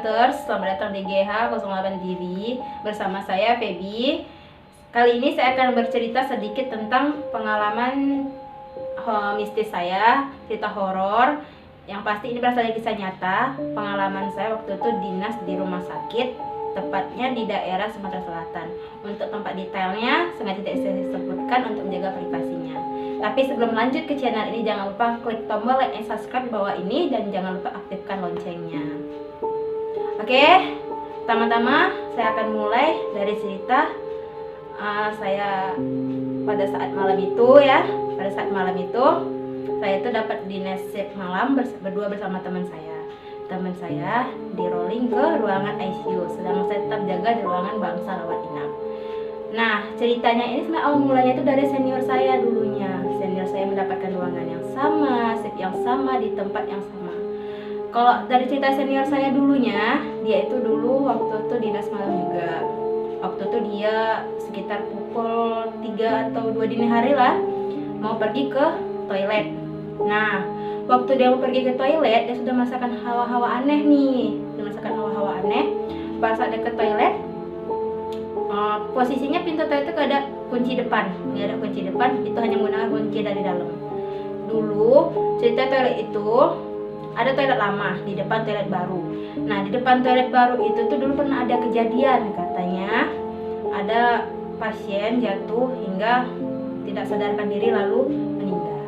Hunters, selamat datang di GH08 TV bersama saya Feby. Kali ini saya akan bercerita sedikit tentang pengalaman mistis saya, cerita horor. Yang pasti ini berasal dari kisah nyata. Pengalaman saya waktu itu dinas di rumah sakit, tepatnya di daerah Sumatera Selatan. Untuk tempat detailnya sengaja tidak saya sebutkan untuk menjaga privasinya. Tapi sebelum lanjut ke channel ini, jangan lupa klik tombol like and subscribe di bawah ini, dan jangan lupa aktifkan loncengnya. Oke, pertama-tama saya akan mulai dari cerita saya pada saat malam itu ya. Pada saat malam itu saya itu dapat dinner shift malam berdua bersama teman saya. Teman saya di rolling ke ruangan ICU, sedang saya tetap jaga di ruangan bangsa rawat inap. Nah, ceritanya ini sebenarnya awal mulanya itu dari senior saya dulunya. Senior saya mendapatkan ruangan yang sama, shift yang sama, di tempat yang sama. Kalau dari cerita senior saya dulunya, dia itu dulu waktu itu dinas malam juga. Waktu itu dia sekitar pukul 3 atau 2 dini hari lah, mau pergi ke toilet. Nah, waktu dia mau pergi ke toilet, dia sudah merasakan hawa-hawa aneh nih. Dia merasakan hawa-hawa aneh. Pas saat dia ke toilet, posisinya pintu toilet itu gak ada kunci depan, nggak ada kunci depan, itu hanya menggunakan kunci dari dalam. Dulu cerita toilet itu ada toilet lama, di depan toilet baru. Nah, di depan toilet baru itu tuh dulu pernah ada kejadian, katanya ada pasien jatuh hingga tidak sadarkan diri lalu meninggal.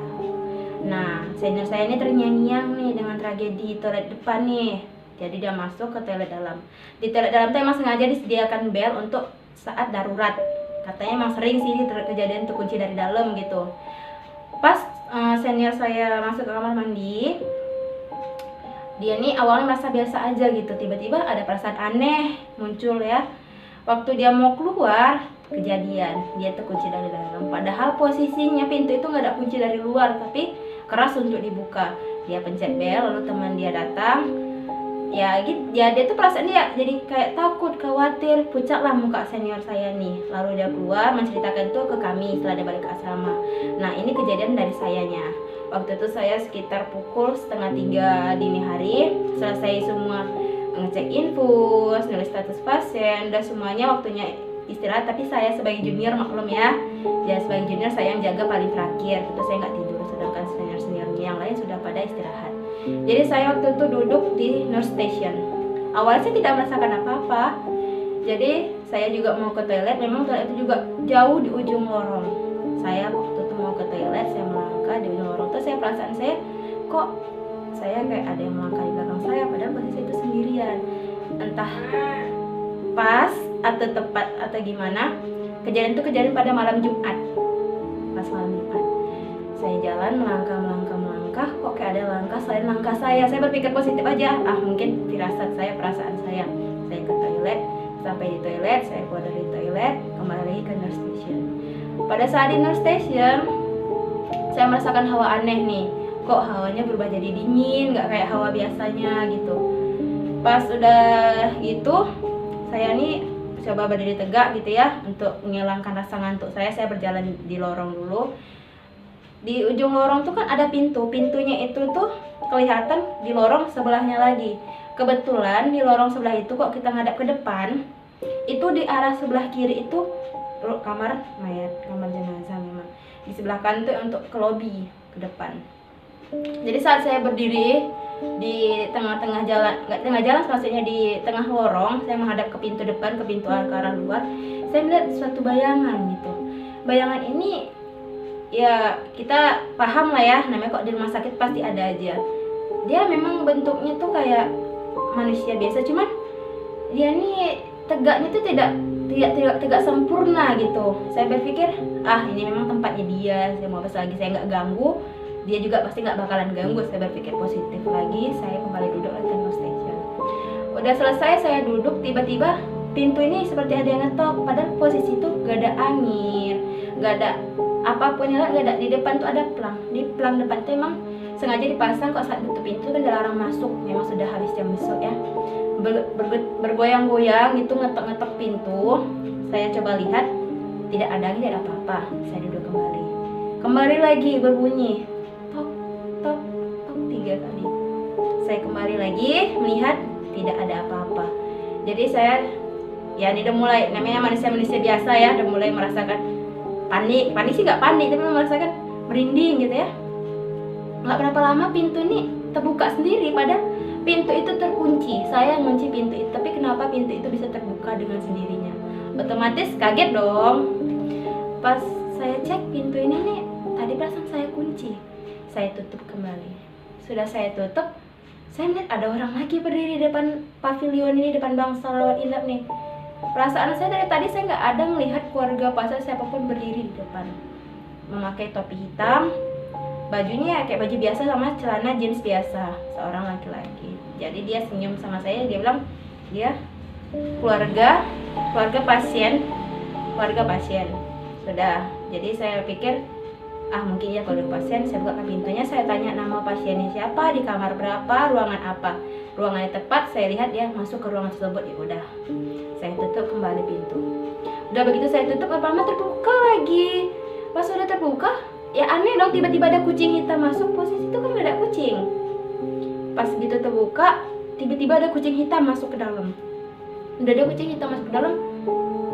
Nah, senior saya ini terngiang-ngiang nih dengan tragedi toilet depan nih. Jadi dia masuk ke toilet dalam. Di toilet dalam tuh emang sengaja disediakan bel untuk saat darurat. Katanya emang sering sih kejadian tuh kunci dari dalam gitu. Pas senior saya masuk ke kamar mandi, dia nih awalnya merasa biasa aja gitu. Tiba-tiba ada perasaan aneh muncul ya. Waktu dia mau keluar, kejadian dia tuh kunci dari dalam. Padahal posisinya pintu itu nggak ada kunci dari luar, tapi keras untuk dibuka. Dia pencet bel, lalu teman dia datang. Ya gitu, ya dia tuh perasaan dia jadi kayak takut, khawatir, pucat lah muka senior saya nih. Lalu dia keluar menceritakan itu ke kami setelah dia balik ke asrama. Nah, ini kejadian dari sayanya. Waktu itu saya sekitar pukul 2:30 dini hari, selesai semua ngecek infus, nulis status pasien, udah semuanya waktunya istirahat. Tapi saya sebagai junior maklum ya, sebagai junior saya yang jaga paling terakhir. Tentu saya nggak tidur, sedangkan senior-seniornya yang lain sudah pada istirahat. Jadi saya waktu itu duduk di nurse station. Awalnya saya tidak merasakan apa-apa. Jadi saya juga mau ke toilet. Memang toilet itu juga jauh di ujung lorong. Saya waktu itu mau ke toilet, saya melangkah di ujung lorong. Terus perasaan saya, kok saya kayak ada yang melangkah di belakang saya, padahal posisi itu sendirian. Entah pas atau tepat atau gimana. Kejadian itu kejadian pada malam Jumat. Pas malam Jumat, saya jalan melangkah, kok kayak ada langkah selain langkah saya. Saya berpikir positif aja, mungkin firasat saya, perasaan saya. Saya ke toilet, sampai di toilet, saya keluar dari toilet, kembali lagi ke nurse station. Pada saat di nurse station, saya merasakan hawa aneh nih. Kok hawanya berubah jadi dingin, nggak kayak hawa biasanya gitu. Pas udah gitu, saya nih coba berdiri tegak gitu ya, untuk menghilangkan rasa ngantuk saya. Saya berjalan di lorong dulu. Di ujung lorong tuh kan ada pintu. Pintunya itu tuh kelihatan di lorong sebelahnya lagi. Kebetulan di lorong sebelah itu kok kita ngadap ke depan, itu di arah sebelah kiri itu kamar mayat, kamar jenazah memang. Di sebelah kanan tuh untuk ke lobi ke depan. Jadi saat saya berdiri di tengah-tengah jalan, nggak tengah jalan maksudnya, di tengah lorong, saya menghadap ke pintu depan, ke pintu ke arah luar. Saya melihat suatu bayangan gitu. Bayangan ini ya kita paham lah ya, namanya kok di rumah sakit pasti ada aja. Dia memang bentuknya tuh kayak manusia biasa, cuman dia nih tegaknya tuh tidak sempurna gitu. Saya berpikir, ini memang tempatnya dia. Saya mau apa lagi, saya nggak ganggu, dia juga pasti nggak bakalan ganggu. Saya berpikir positif lagi. Saya kembali duduk lagi di nurse station. Udah selesai saya duduk, tiba-tiba pintu ini seperti ada yang ngetok. Padahal posisi itu gak ada angin, gak ada apapun yang gak ada. Di depan tuh ada plang. Di plang depan tuh emang sengaja dipasang kok saat tutup pintu kan dilarang masuk. Memang sudah habis jam besok ya. Bergoyang-goyang gitu, ngetok-ngetok pintu. Saya coba lihat, tidak ada angin, tidak ada apa-apa. Saya duduk kembali. Kembali lagi berbunyi tok tok tok 3 kali. Saya kembali lagi melihat tidak ada apa-apa. Jadi saya ya ini udah mulai, namanya manusia biasa ya, udah mulai merasakan panik sih nggak panik, tapi merasakan merinding gitu ya. Nggak berapa lama pintu ini terbuka sendiri, padahal pintu itu terkunci. Saya ngunci pintu itu, tapi kenapa pintu itu bisa terbuka dengan sendirinya? Otomatis kaget dong. Pas saya cek pintu ini nih, tadi perasaan saya kunci. Saya tutup kembali. Sudah saya tutup, saya melihat ada orang lagi berdiri di depan pavilion ini, depan Bangsal Rawat Inap nih. Perasaan saya dari tadi saya nggak ada melihat keluarga pasar siapapun berdiri di depan. Memakai topi hitam, bajunya kayak baju biasa sama celana jeans biasa, seorang laki-laki. Jadi dia senyum sama saya, dia bilang dia keluarga pasien. Sudah, jadi saya pikir mungkin ya keluarga pasien. Saya buka pintunya, saya tanya nama pasiennya siapa, di kamar berapa, ruangan apa. Ruangannya tepat, saya lihat dia masuk ke ruangan tersebut. Ya udah, saya tutup kembali pintu. Udah begitu saya tutup, lama terbuka lagi. Pas udah terbuka, ya aneh dong, tiba-tiba ada kucing hitam masuk. Posisi itu kan gak ada kucing. Pas gitu terbuka, tiba-tiba ada kucing hitam masuk ke dalam. Udah ada kucing hitam masuk ke dalam,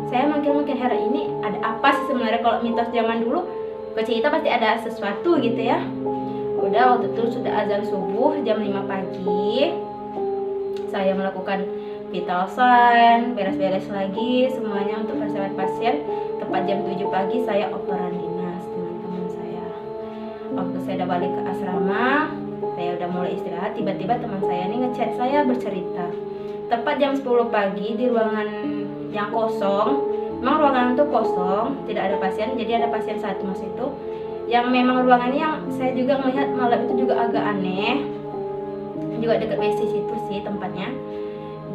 saya makin heran, ini ada apa sih sebenarnya? Kalau mitos zaman dulu, kucing hitam pasti ada sesuatu gitu ya. Udah, waktu itu sudah azan subuh jam 5 pagi. Saya melakukan vital sign, beres-beres lagi semuanya untuk persiapan pasien. Tepat jam 7 pagi saya operan dinas dengan teman saya. Waktu saya udah balik ke asrama, saya udah mulai istirahat, tiba-tiba teman saya ini ngechat saya bercerita. Tepat jam 10 pagi di ruangan yang kosong, memang ruangan itu kosong, tidak ada pasien, jadi ada pasien satu mas itu. Yang memang ruangannya yang saya juga melihat malam itu juga agak aneh, juga dekat WC situ sih tempatnya.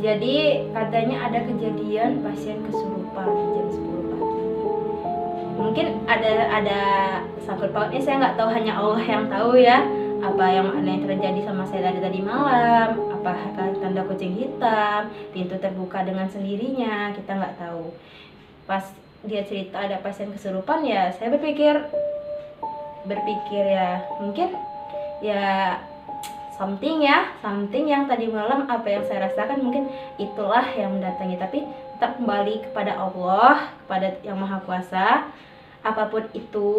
Jadi katanya ada kejadian pasien kesurupan jam 10 pagi. Mungkin ada sangkut pautnya, saya nggak tahu, hanya Allah yang tahu ya. Apa yang aneh terjadi sama saya dari tadi malam, apakah tanda kucing hitam, pintu terbuka dengan sendirinya, kita nggak tahu. Pas dia cerita ada pasien kesurupan, ya saya berpikir ya mungkin ya something yang tadi malam apa yang saya rasakan, mungkin itulah yang mendatangi. Tapi tetap kembali kepada Allah, kepada yang Maha Kuasa. Apapun itu,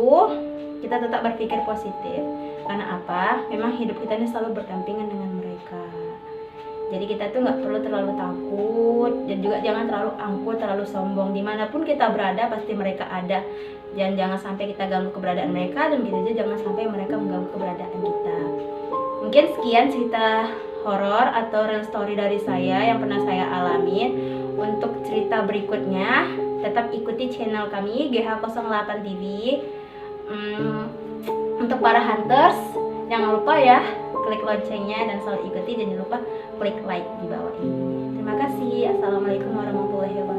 kita tetap berpikir positif. Karena apa? Memang hidup kita ini selalu berdampingan dengan mereka. Jadi kita tuh nggak perlu terlalu takut, dan juga jangan terlalu angkuh, terlalu sombong. Dimanapun kita berada, pasti mereka ada. Jangan sampai kita ganggu keberadaan mereka, dan kita juga jangan sampai mereka mengganggu keberadaan kita. Mungkin sekian cerita horor atau real story dari saya yang pernah saya alami. Untuk cerita berikutnya, tetap ikuti channel kami GH08 TV. Untuk para hunters, jangan lupa ya klik loncengnya dan selalu ikuti, dan jangan lupa klik like di bawah ini. Terima kasih. Assalamualaikum warahmatullahi wabarakatuh.